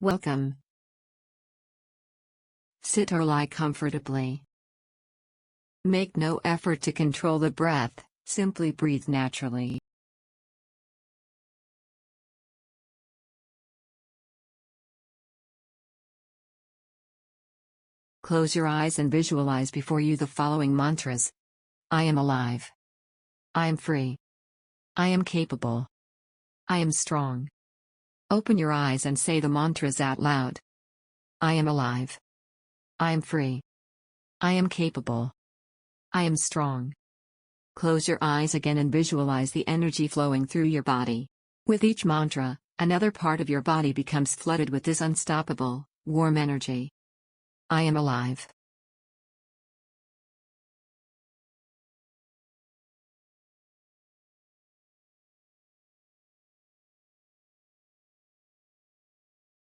Welcome. Sit or lie comfortably. Make no effort to control the breath, simply breathe naturally. Close your eyes and visualize before you the following mantras. I am alive. I am free. I am capable. I am strong. Open your eyes and say the mantras out loud. I am alive. I am free. I am capable. I am strong. Close your eyes again and visualize the energy flowing through your body. With each mantra, another part of your body becomes flooded with this unstoppable, warm energy. I am alive.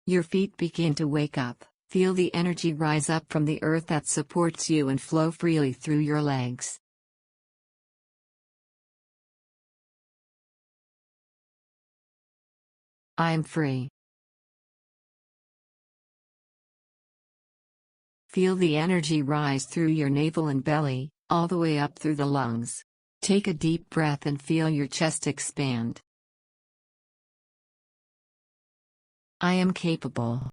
Your feet begin to wake up. Feel the energy rise up from the earth that supports you and flow freely through your legs. I am free. Feel the energy rise through your navel and belly, all the way up through the lungs. Take a deep breath and feel your chest expand. I am capable.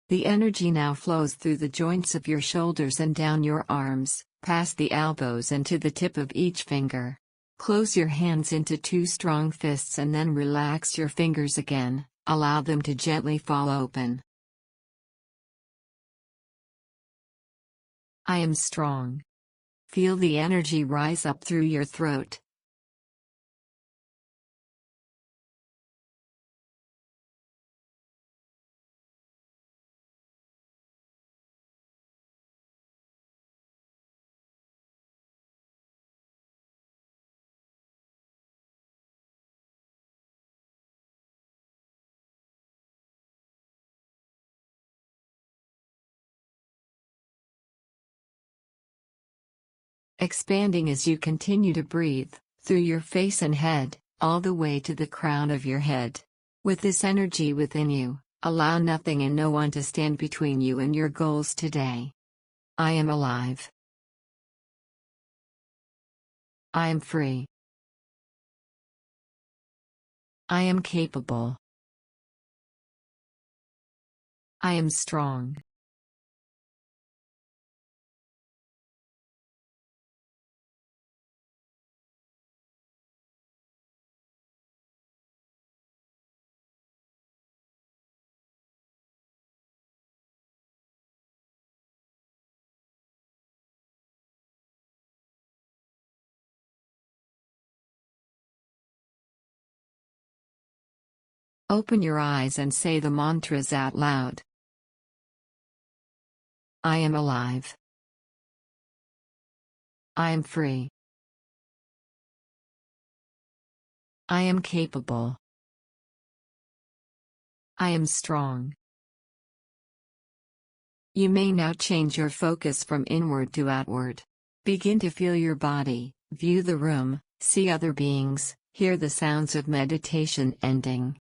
The energy now flows through the joints of your shoulders and down your arms, past the elbows and to the tip of each finger. Close your hands into two strong fists and then relax your fingers again, allow them to gently fall open. I am strong. Feel the energy rise up through your throat. Expanding as you continue to breathe, through your face and head, all the way to the crown of your head. With this energy within you, allow nothing and no one to stand between you and your goals today. I am alive. I am free. I am capable. I am strong. Open your eyes and say the mantras out loud. I am alive. I am free. I am capable. I am strong. You may now change your focus from inward to outward. Begin to feel your body, view the room, see other beings, hear the sounds of meditation ending.